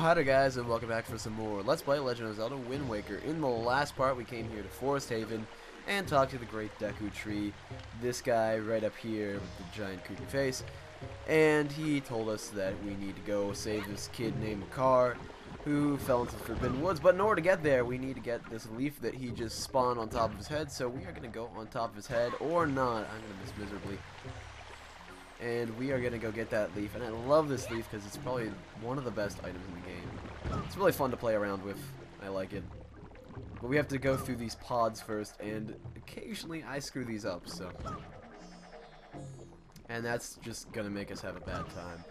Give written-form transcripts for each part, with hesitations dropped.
Hi there guys, and welcome back for some more Let's Play Legend of Zelda Wind Waker. In the last part we came here to Forest Haven and talked to the Great Deku Tree, this guy right up here with the giant creepy face, and he told us that we need to go save this kid named Makar who fell into the Forbidden Woods, but in order to get there we need to get this leaf that he just spawned on top of his head, so we are going to go on top of his head, or not. I'm going to miss miserably. And we are going to go get that leaf, and I love this leaf because it's probably one of the best items in the game. It's really fun to play around with. I like it. But we have to go through these pods first, and occasionally I screw these up, so. And that's just going to make us have a bad time.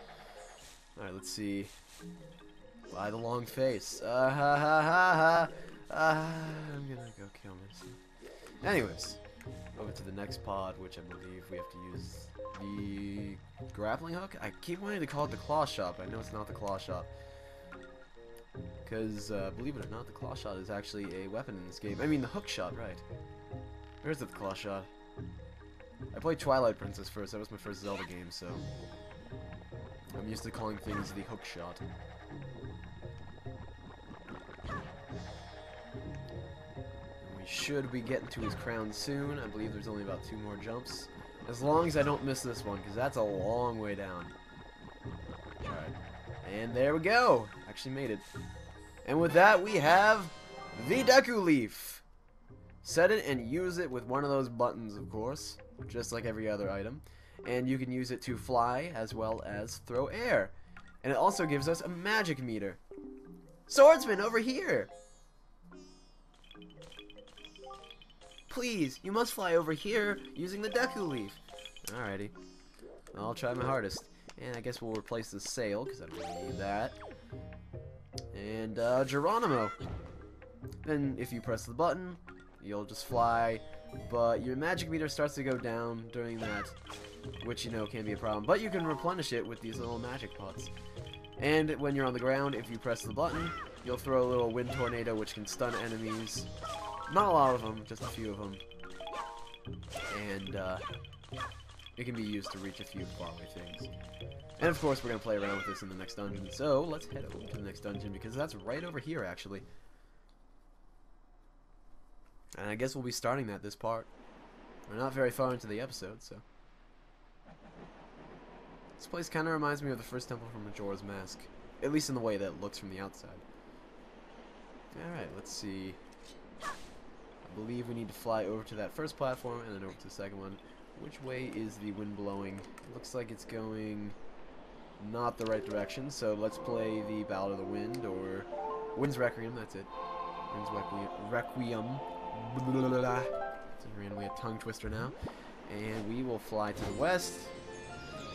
Alright, let's see. By the long face. I'm going to go kill myself. Anyways. Over to the next pod, which I believe we have to use the grappling hook. I keep wanting to call it the claw shot, but I know it's not the claw shot. Because, believe it or not, the claw shot is actually a weapon in this game. I mean, the hook shot, right. Where is it, the claw shot? I played Twilight Princess first. That was my first Zelda game, so I'm used to calling things the hook shot. Should be getting to his crown soon. I believe there's only about 2 more jumps. As long as I don't miss this one, because that's a long way down. Alright. And there we go! Actually made it. And with that, we have the Deku Leaf. Set it and use it with one of those buttons, of course. Just like every other item. And you can use it to fly, as well as throw air. And it also gives us a magic meter. Swordsman, over here! Please, you must fly over here using the Deku Leaf. Alrighty. I'll try my hardest. And I guess we'll replace the sail, because I don't really need that. And, Geronimo. Then, if you press the button, you'll just fly. But your magic meter starts to go down during that, which, you know, can be a problem. But you can replenish it with these little magic pots. And when you're on the ground, if you press the button, you'll throw a little wind tornado, which can stun enemies. Not a lot of them, just a few of them. And, it can be used to reach a few faraway things. And of course, we're going to play around with this in the next dungeon. So, let's head over to the next dungeon, because that's right over here, actually. And I guess we'll be starting that this part. We're not very far into the episode, so. This place kind of reminds me of the first temple from Majora's Mask. At least in the way that it looks from the outside. Alright, let's see. I believe we need to fly over to that first platform and then over to the second one. Which way is the wind blowing? It looks like it's going not the right direction, so let's play the Ballad of the Wind, or Wind's Requiem, that's it. Wind's Requiem. It's randomly a tongue twister now. And we will fly to the west.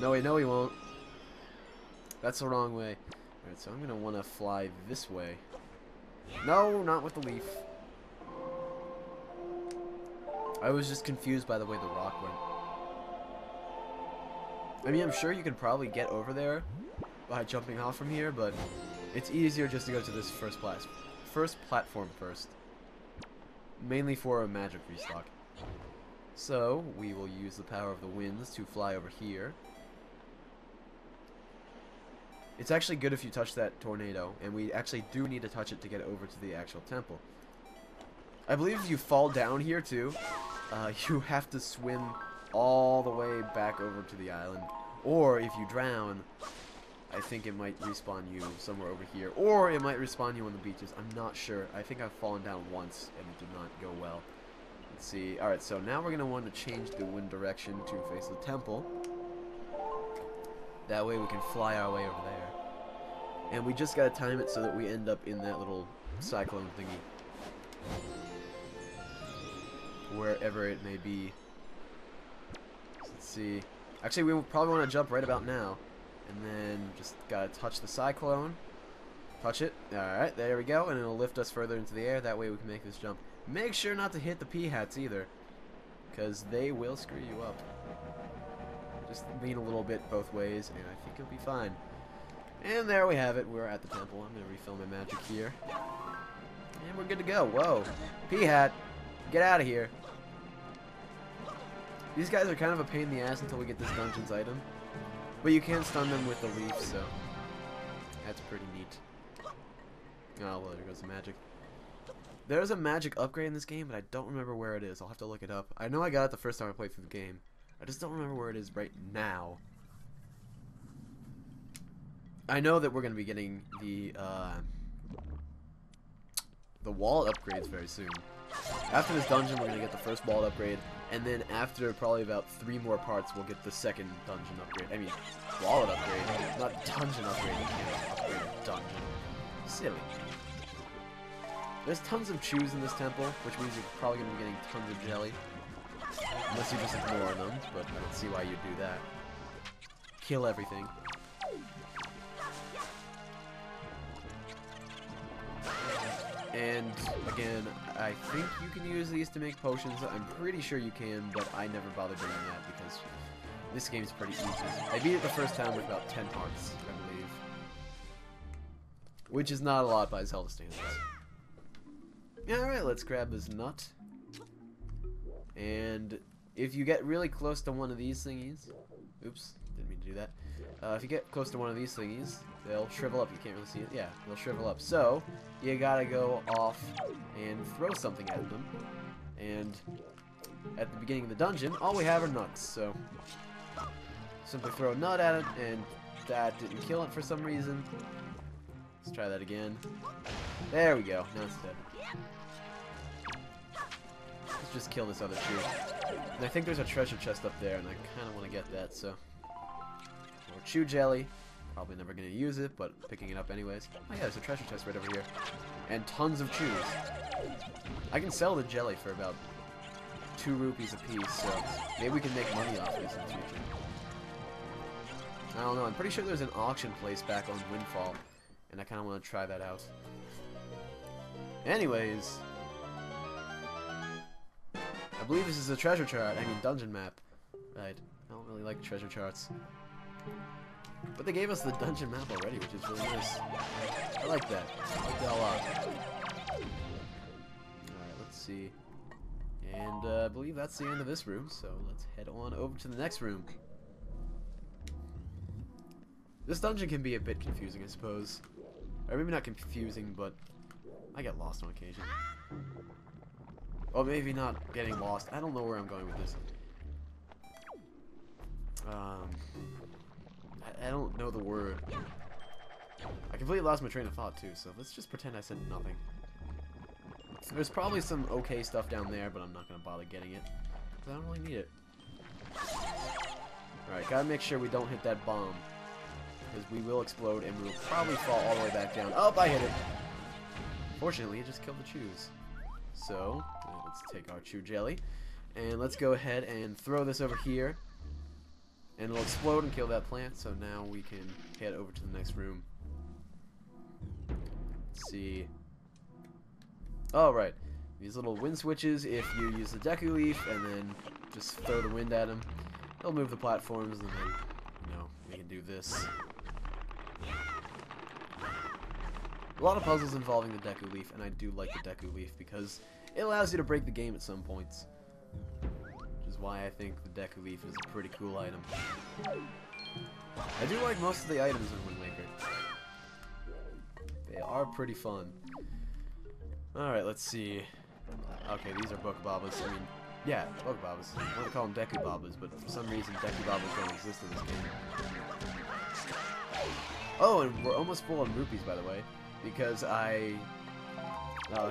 No, wait, no we won't. That's the wrong way. Alright, so I'm going to want to fly this way. No, not with the leaf. I was just confused by the way the rock went. I mean, I'm sure you can probably get over there by jumping off from here, but it's easier just to go to this first platform first. Mainly for a magic restock. So, we will use the power of the winds to fly over here. It's actually good if you touch that tornado, and we actually do need to touch it to get over to the actual temple. I believe if you fall down here too, you have to swim all the way back over to the island. Or if you drown, I think it might respawn you somewhere over here. Or it might respawn you on the beaches. I'm not sure. I think I've fallen down once and it did not go well. Let's see. Alright, so now we're going to want to change the wind direction to face the temple. That way we can fly our way over there. And we just got to time it so that we end up in that little cyclone thingy. Wherever it may be. Let's see. Actually, we probably want to jump right about now. And then just gotta touch the cyclone. Touch it. Alright, there we go. And it'll lift us further into the air. That way we can make this jump. Make sure not to hit the P-hats either. Because they will screw you up. Just lean a little bit both ways, and I think you'll be fine. And there we have it. We're at the temple. I'm going to refill my magic here. And we're good to go. Whoa. P-hat. Get out of here. These guys are kind of a pain in the ass until we get this dungeon's item. But you can stun them with the leaf, so that's pretty neat. Oh, well, there goes the magic. There's a magic upgrade in this game, but I don't remember where it is. I'll have to look it up. I know I got it the first time I played through the game. I just don't remember where it is right now. I know that we're going to be getting the wallet upgrades very soon. After this dungeon, we're going to get the first wallet upgrade, and then after probably about 3 more parts, we'll get the second dungeon upgrade. I mean, wallet upgrade, not dungeon upgrade. You can't upgrade a dungeon. Silly. There's tons of chews in this temple, which means you're probably going to be getting tons of jelly. Unless you just ignore them, but I don't see why you'd do that. Kill everything. And, again, I think you can use these to make potions. I'm pretty sure you can, but I never bothered doing that because this game's pretty easy. I beat it the first time with about 10 hearts, I believe. Which is not a lot by Zelda standards. Alright, let's grab this nut. And if you get really close to one of these thingies... Oops, didn't mean to do that. If you get close to one of these thingies, they'll shrivel up. You can't really see it. Yeah, they'll shrivel up. So, you gotta go off and throw something at them. And at the beginning of the dungeon, all we have are nuts. So, simply throw a nut at it, and that didn't kill it for some reason. Let's try that again. There we go. Now it's dead. Let's just kill this other chew. And I think there's a treasure chest up there, and I kind of want to get that, so... More chew jelly. Probably never going to use it, but picking it up anyways. Oh yeah, there's a treasure chest right over here. And tons of chews. I can sell the jelly for about 2 rupees a piece, so maybe we can make money off this in the future. I don't know, I'm pretty sure there's an auction place back on Windfall, and I kind of want to try that out. Anyways... I believe this is a treasure chart, I mean dungeon map. Right, I don't really like treasure charts. But they gave us the dungeon map already, which is really nice. I like that. I like that a lot. Alright, let's see. And I believe that's the end of this room, so let's head on over to the next room. This dungeon can be a bit confusing, I suppose. Or maybe not confusing, but I get lost on occasion. Or maybe not getting lost. I don't know where I'm going with this. I don't know the word. I completely lost my train of thought too, so let's just pretend I said nothing. There's probably some okay stuff down there, but I'm not gonna bother getting it. I don't really need it. Alright, gotta make sure we don't hit that bomb. Because we will explode and we will probably fall all the way back down. Oh, I hit it! Fortunately, it just killed the chews. So, let's take our chew jelly. And let's go ahead and throw this over here. And it'll explode and kill that plant, so now we can head over to the next room. Let's see. Oh, right. These little wind switches, if you use the Deku Leaf and then just throw the wind at them, they'll move the platforms, and then, you know, we can do this. A lot of puzzles involving the Deku Leaf, and I do like the Deku Leaf because it allows you to break the game at some points. Which is why I think the Deku Leaf is a pretty cool item. I do like most of the items in Wind Waker. They are pretty fun. Alright, let's see. Okay, these are Bokobabas. I mean, yeah, Bokobabas. I want to call them Deku Babas, but for some reason Deku Babas don't exist in this game. Oh, and we're almost full on rupees, by the way, because I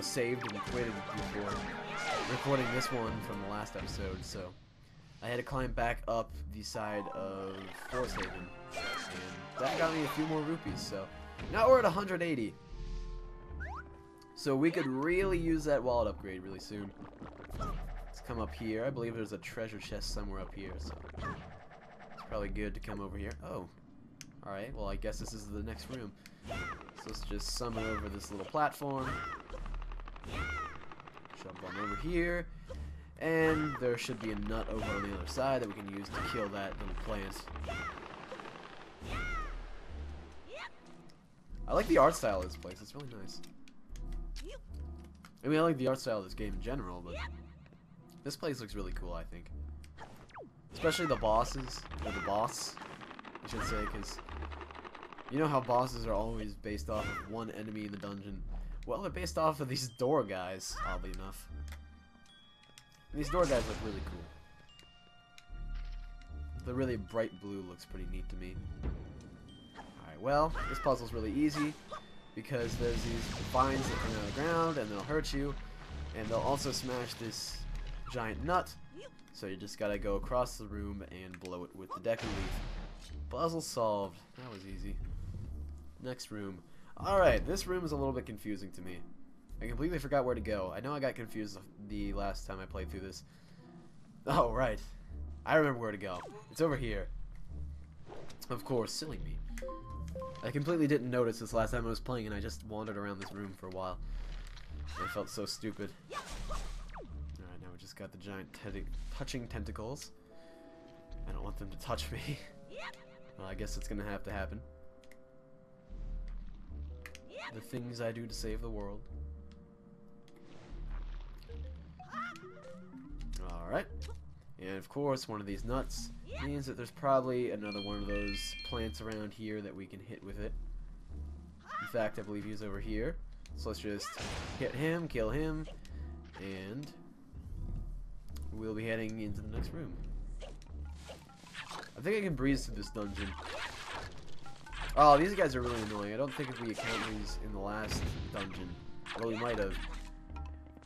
saved and quitted before recording this one from the last episode, so I had to climb back up the side of Forest Haven, and that got me a few more rupees, so now we're at 180. So we could really use that wallet upgrade really soon. Let's come up here. I believe there's a treasure chest somewhere up here, so it's probably good to come over here. Oh, alright, well I guess this is the next room. So let's just summon over this little platform. Jump on over here. And there should be a nut over on the other side that we can use to kill that little plant. I like the art style of this place, it's really nice. I mean, I like the art style of this game in general, but this place looks really cool, I think. Especially the bosses, or the boss, I should say, because you know how bosses are always based off of one enemy in the dungeon, Well, they're based off of these door guys, oddly enough. These door guys look really cool. The really bright blue looks pretty neat to me. Alright, well, this puzzle's really easy because there's these vines that come out of the ground and they'll hurt you, and they'll also smash this giant nut, so you just gotta go across the room and blow it with the Deku Leaf. Puzzle solved. That was easy. Next room. Alright, this room is a little bit confusing to me. I completely forgot where to go. I know I got confused the last time I played through this. Oh, right. I remember where to go. It's over here. Of course, silly me. I completely didn't notice this last time I was playing, and I just wandered around this room for a while. I felt so stupid. Alright, now we just got the giant touching tentacles. I don't want them to touch me. Well, I guess it's gonna have to happen. The things I do to save the world. Alright. And of course, one of these nuts means that there's probably another one of those plants around here that we can hit with it. In fact, I believe he's over here. So let's just hit him, kill him, and we'll be heading into the next room. I think I can breeze through this dungeon. Oh, these guys are really annoying. I don't think if we account these in the last dungeon. Well, we might have.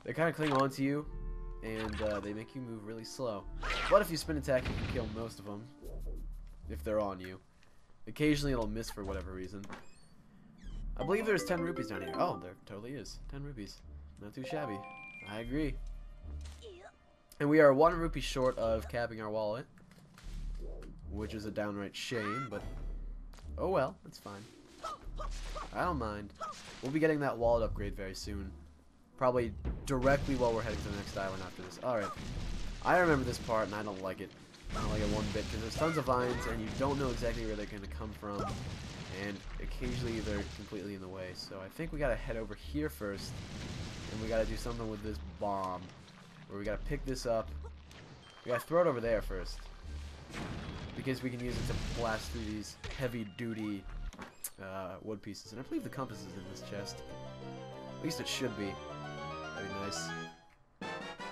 They kind of cling on to you, and they make you move really slow. But if you spin attack, you can kill most of them, if they're on you. Occasionally it'll miss for whatever reason. I believe there's 10 rupees down here. Oh, there totally is. 10 rupees. Not too shabby. I agree. And we are 1 rupee short of capping our wallet, which is a downright shame, but oh well, it's fine. I don't mind. We'll be getting that wallet upgrade very soon. Probably directly while we're heading to the next island after this. Alright. I remember this part, and I don't like it. I don't like it one bit, because there's tons of vines, and you don't know exactly where they're going to come from. And occasionally they're completely in the way. So I think we got to head over here first, and we got to do something with this bomb. Where we got to pick this up. We got to throw it over there first, because we can use it to blast through these heavy-duty wood pieces. And I believe the compass is in this chest. At least it should be. That'd be nice.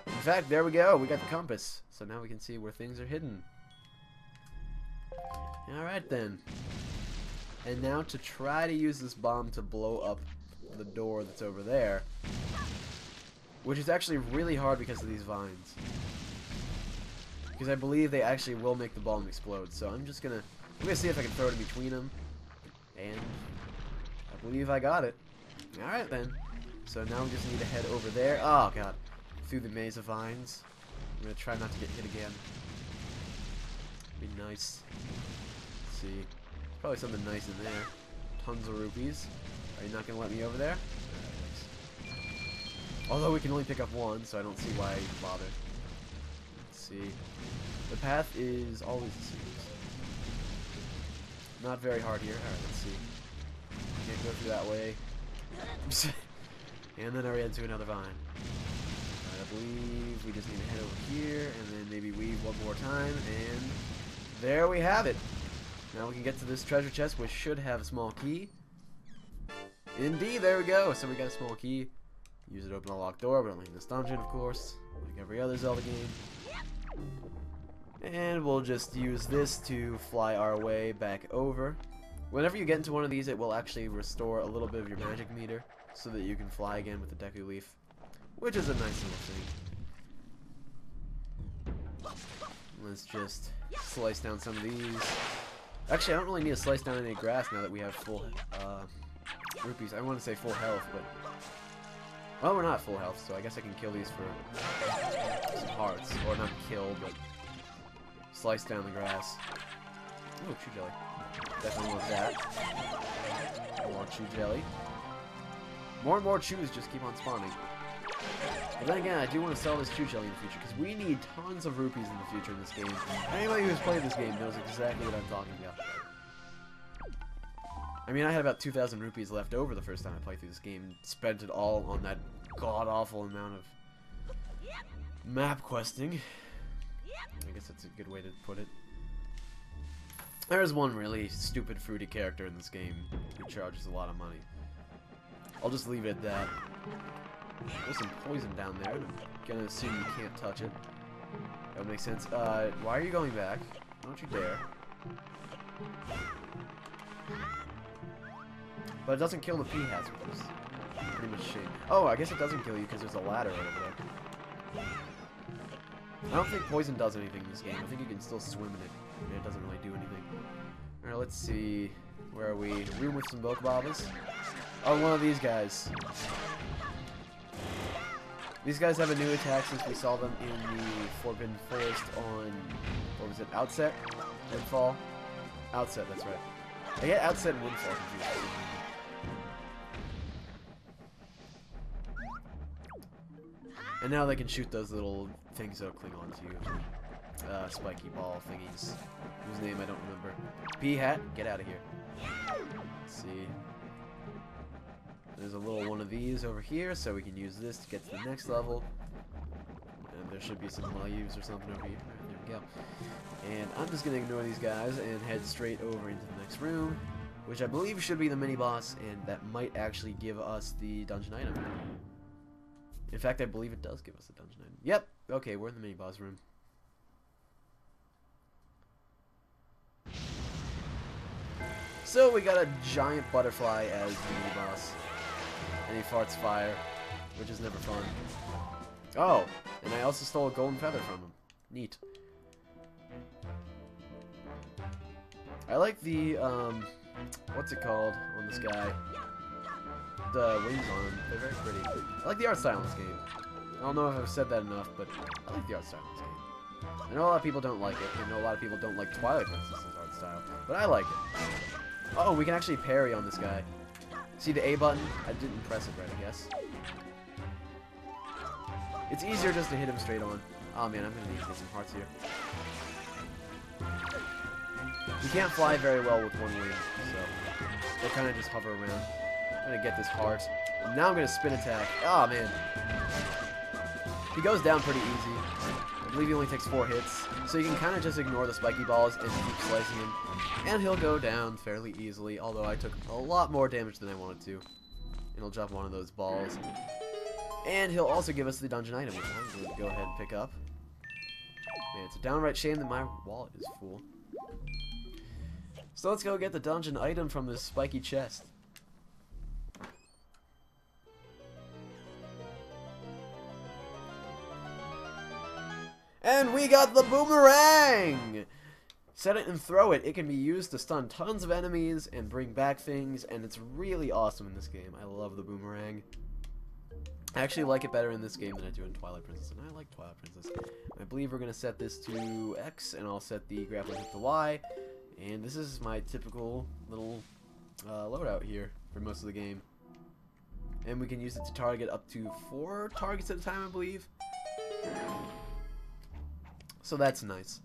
In fact, there we go. We got the compass. So now we can see where things are hidden. Alright then. And now to try to use this bomb to blow up the door that's over there. Which is actually really hard because of these vines. Because I believe they actually will make the bomb explode. So I'm gonna see if I can throw it in between them. And I believe I got it. Alright then. So now we just need to head over there. Oh god. Through the maze of vines. I'm gonna try not to get hit again. Be nice. Let's see. Probably something nice in there. Tons of rupees. Are you not gonna let me over there? Although we can only pick up one, so I don't see why I bother. Let's see. The path is always the same. Not very hard here. Alright, let's see. Can't go through that way. And then I ran into another vine. Alright, I believe we just need to head over here, and then maybe weave one more time, and there we have it. Now we can get to this treasure chest, which should have a small key. Indeed, there we go. So we got a small key. Use it to open a locked door, but only in this dungeon, of course, like every other Zelda game. And we'll just use this to fly our way back over. Whenever you get into one of these, it will actually restore a little bit of your magic meter, so that you can fly again with the Deku Leaf, which is a nice little thing. Let's just slice down some of these. Actually, I don't really need to slice down any grass now that we have full rupees. I want to say full health, but well, we're not full health, so I guess I can kill these for some hearts, or not kill, but slice down the grass. Ooh, chew jelly. Definitely want that. More chew jelly. More and more chews just keep on spawning. But then again, I do want to sell this chew jelly in the future, because we need tons of rupees in the future in this game. Anybody who's played this game knows exactly what I'm talking about. I mean, I had about 2,000 rupees left over the first time I played through this game, and spent it all on that god-awful amount of map questing. I guess that's a good way to put it. There's one really stupid fruity character in this game who charges a lot of money. I'll just leave it at that. There's some poison down there. I'm gonna assume you can't touch it. That would make sense. Why are you going back? Don't you dare. But it doesn't kill the P-hats, which is pretty much a shame. Oh, I guess it doesn't kill you because there's a ladder over there. I don't think poison does anything in this game. I think you can still swim in it, and it doesn't really do anything. Alright, let's see. Where are we? Room with some Pokebabas. Oh, one of these guys. These guys have a new attack since we saw them in the Forbidden Forest on, what was it, Outset? Windfall? Outset, that's right. I get Outset and Windfall confused. And now they can shoot those little things that'll cling on to you. Spiky ball thingies. Whose name I don't remember. P-hat, get out of here. Let's see. There's a little one of these over here, so we can use this to get to the next level. And there should be some leaves or something over here. There we go. And I'm just going to ignore these guys and head straight over into the next room, which I believe should be the mini-boss, and that might actually give us the dungeon item. In fact, I believe it does give us the dungeon item. Yep! Okay, we're in the mini-boss room. So we got a giant butterfly as the mini-boss. And he farts fire, which is never fun. Oh, and I also stole a golden feather from him. Neat. I like the, what's it called on this guy? The wings on him. They're very pretty. I like the art style in this game. I don't know if I've said that enough, but I like the art style in this game. I know a lot of people don't like it. I know a lot of people don't like Twilight Princess's art style, but I like it. Oh, we can actually parry on this guy. See the A button? I didn't press it right, I guess. It's easier just to hit him straight on. Oh man, I'm gonna need to get some hearts here. You can't fly very well with one wing, so they kind of just hover around. I'm gonna get this heart. And now I'm gonna spin attack. Oh man. He goes down pretty easy. I believe he only takes 4 hits. So you can kind of just ignore the spiky balls and keep slicing him. And he'll go down fairly easily, although I took a lot more damage than I wanted to. And he'll drop one of those balls. And he'll also give us the dungeon item, which I'm going to go ahead and pick up. Man, it's a downright shame that my wallet is full. So let's go get the dungeon item from this spiky chest. And we got the boomerang! Set it and throw it. It can be used to stun tons of enemies and bring back things, and it's really awesome in this game. I love the boomerang. I actually like it better in this game than I do in Twilight Princess, and I like Twilight Princess. I believe we're going to set this to X, and I'll set the grappling hook to Y. And this is my typical little loadout here for most of the game. And we can use it to target up to 4 targets at a time, I believe. So that's nice.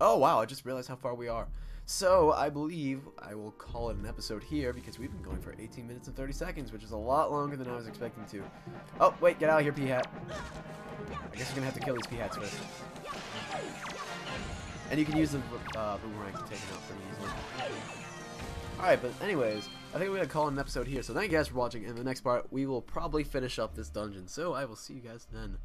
Oh wow, I just realized how far we are. So I believe I will call it an episode here because we've been going for 18 minutes and 30 seconds, which is a lot longer than I was expecting to. Oh, wait, get out of here, P-Hat. I guess we're going to have to kill these P-Hats first. And you can use the boomerang to take it out pretty easily. Alright, but anyways, I think we're going to call it an episode here. So thank you guys for watching. In the next part, we will probably finish up this dungeon. So I will see you guys then.